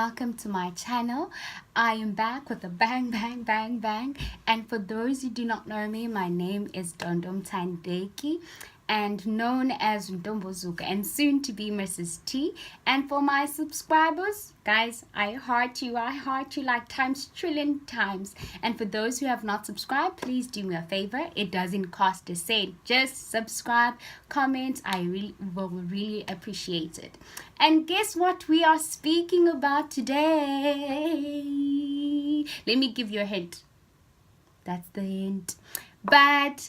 welcome to my channel. I am back with a bang, bang, bang, bang. And for those who do not know me, my name is Ntonto Mtandeki and known as Ntombozuka and soon to be Mrs. T. And for my subscribers, guys, I heart you like times trillion times. And for those who have not subscribed, please do me a favor. It doesn't cost a cent. Just subscribe, comment. I will really appreciate it. And guess what we are speaking about today? Let me give you a hint. That's the hint. But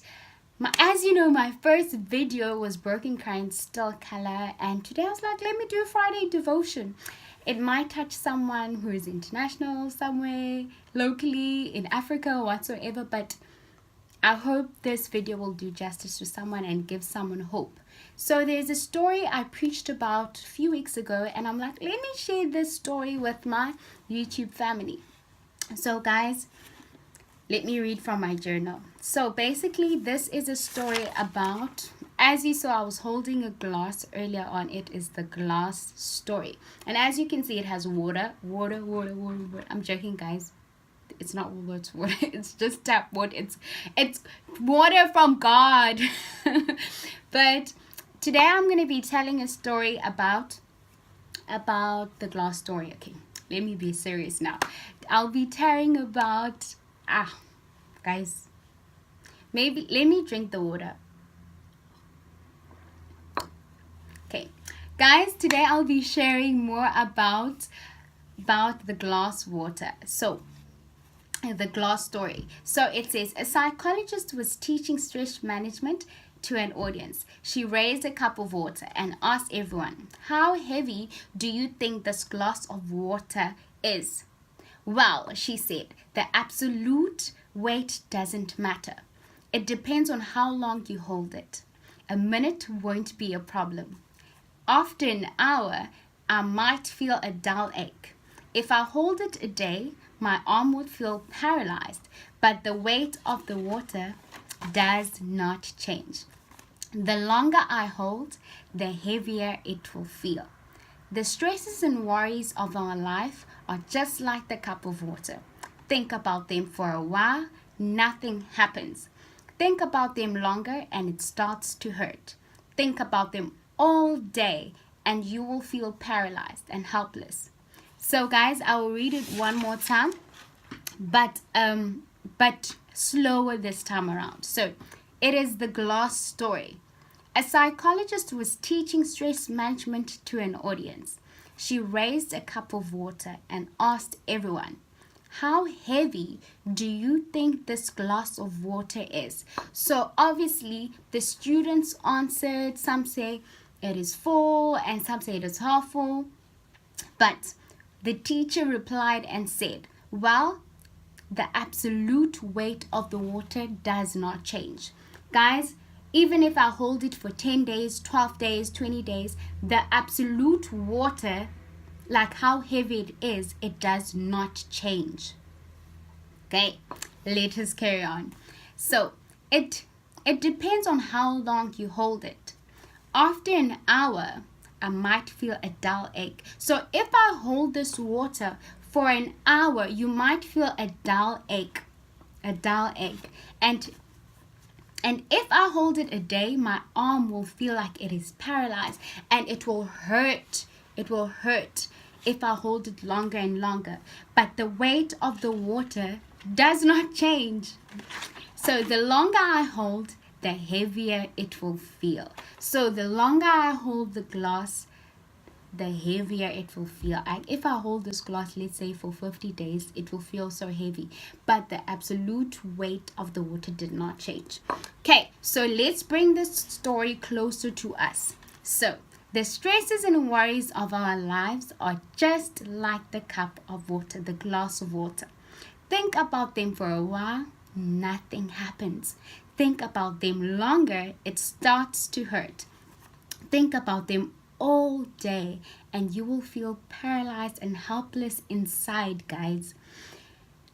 as you know, my first video was Broken Kind Still Color, and today I was like, let me do a Friday devotion. It might touch someone who is international, somewhere locally in Africa or whatsoever, but I hope this video will do justice to someone and give someone hope. So there's a story I preached about a few weeks ago, and I'm like, let me share this story with my YouTube family. So guys, let me read from my journal. So basically, this is a story about, as you saw, I was holding a glass earlier on. It is the glass story. And as you can see, it has water. I'm joking, guys. It's not Woolworths water. It's just tap water. It's water from God. But today I'm going to be telling a story about the glass story. Okay, let me be serious now. I'll be telling about... guys, maybe let me drink the water. Okay, guys, today I'll be sharing more about the glass water. So, the glass story. So it says, a psychologist was teaching stress management to an audience. She raised a cup of water and asked everyone, how heavy do you think this glass of water is? Well, she said, the absolute weight doesn't matter. It depends on how long you hold it. A minute won't be a problem. After an hour, I might feel a dull ache. If I hold it a day, my arm would feel paralyzed, but the weight of the water does not change. The longer I hold, the heavier it will feel. The stresses and worries of our life are just like the cup of water. Think about them for a while, nothing happens. Think about them longer and it starts to hurt. Think about them all day and you will feel paralyzed and helpless. So guys, I will read it one more time, but slower this time around. So it is the glass story. A psychologist was teaching stress management to an audience. She raised a cup of water and asked everyone, how heavy do you think this glass of water is? So obviously the students answered. Some say it is full and some say it is half full. But the teacher replied and said, well, the absolute weight of the water does not change. Guys, even if I hold it for 10 days, 12 days, 20 days, the absolute water, like how heavy it is, it does not change. Okay, let us carry on. So it depends on how long you hold it. After an hour, I might feel a dull ache. So if I hold this water for an hour, you might feel a dull ache. And if I hold it a day, my arm will feel like it is paralyzed and it will hurt. It will hurt if I hold it longer and longer. But the weight of the water does not change. So the longer I hold, the heavier it will feel. So the longer I hold the glass, the heavier it will feel. And if I hold this glass, let's say for 50 days, it will feel so heavy. But the absolute weight of the water did not change. Okay, so let's bring this story closer to us. So the stresses and worries of our lives are just like the cup of water, the glass of water. Think about them for a while, nothing happens. Think about them longer, it starts to hurt. Think about them all day and you will feel paralyzed and helpless inside, guys.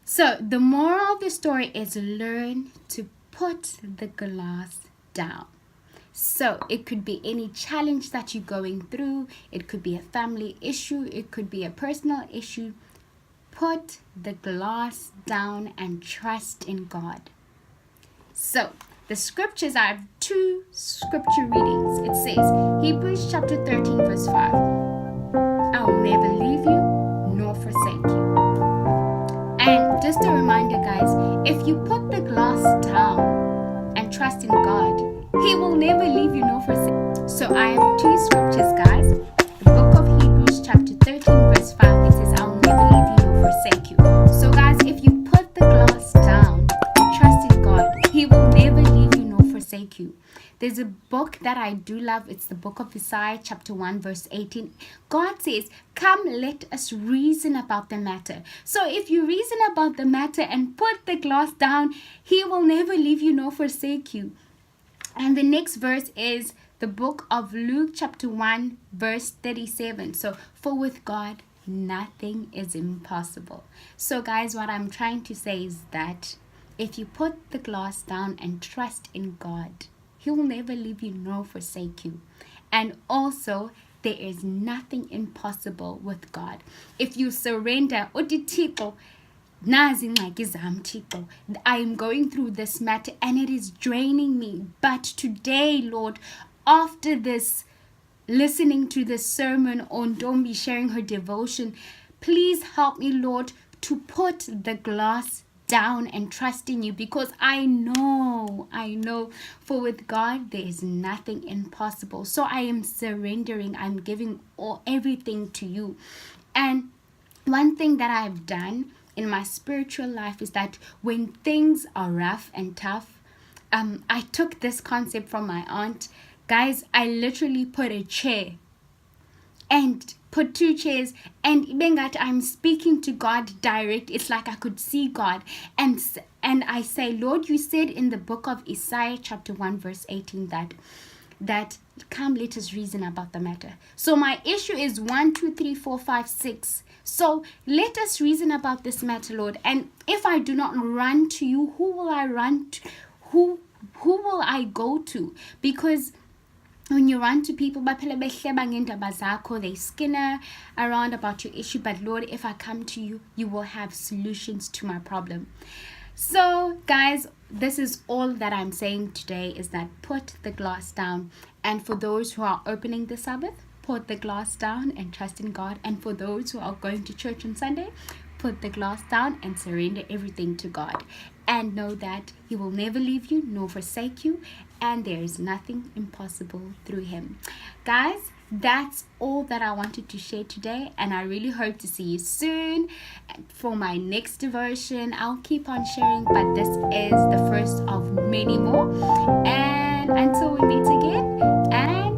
So the moral of the story is learn to put the glass down. So it could be any challenge that you're going through. It could be a family issue. It could be a personal issue. Put the glass down and trust in God. So the scriptures, I have two scripture readings. It says, Hebrews chapter 13 verse 5. I will never leave you nor forsake you. And just a reminder, guys, if you put the glass down and trust in God, He will never leave you nor forsake you. So I have two scriptures, guys. The book of Hebrews chapter 13 verse 5, it says, I will never leave you nor forsake you. So guys, if you put the glass down and trust in God, He will never leave you nor forsake you. There's a book that I do love. It's the book of Isaiah chapter 1 verse 18. God says, come, let us reason about the matter. So if you reason about the matter and put the glass down, He will never leave you nor forsake you. And the next verse is the book of Luke chapter 1 verse 37. So, for with God, nothing is impossible. So guys, what I'm trying to say is that if you put the glass down and trust in God, He will never leave you nor forsake you. And also, there is nothing impossible with God. If you surrender, I am going through this matter and it is draining me. But today, Lord, after this, listening to this sermon on Don't Be sharing her devotion, please help me, Lord, to put the glass down and trust in you, because I know, for with God there is nothing impossible. So I am surrendering. I'm giving everything to you. And one thing that I've done in my spiritual life is that when things are rough and tough, I took this concept from my aunt. Guys, I literally put a chair and put two chairs, and bengat I'm speaking to God direct. It's like I could see God, and I say, Lord, you said in the book of Isaiah chapter 1 verse 18 that come, let us reason about the matter. So my issue is 1, 2, 3, 4, 5, 6. So let us reason about this matter, Lord. And if I do not run to you, who will I run to? Who will I go to? Because when you run to people, they skinner around about your issue. But Lord, if I come to you, you will have solutions to my problem. So guys, this is all that I'm saying today, is that put the glass down. And for those who are opening the Sabbath, put the glass down and trust in God. And for those who are going to church on Sunday, put the glass down and surrender everything to God. And know that He will never leave you nor forsake you. And there is nothing impossible through Him. Guys, that's all that I wanted to share today. And I really hope to see you soon for my next devotion. I'll keep on sharing, but this is the first of many more. And until we meet again, and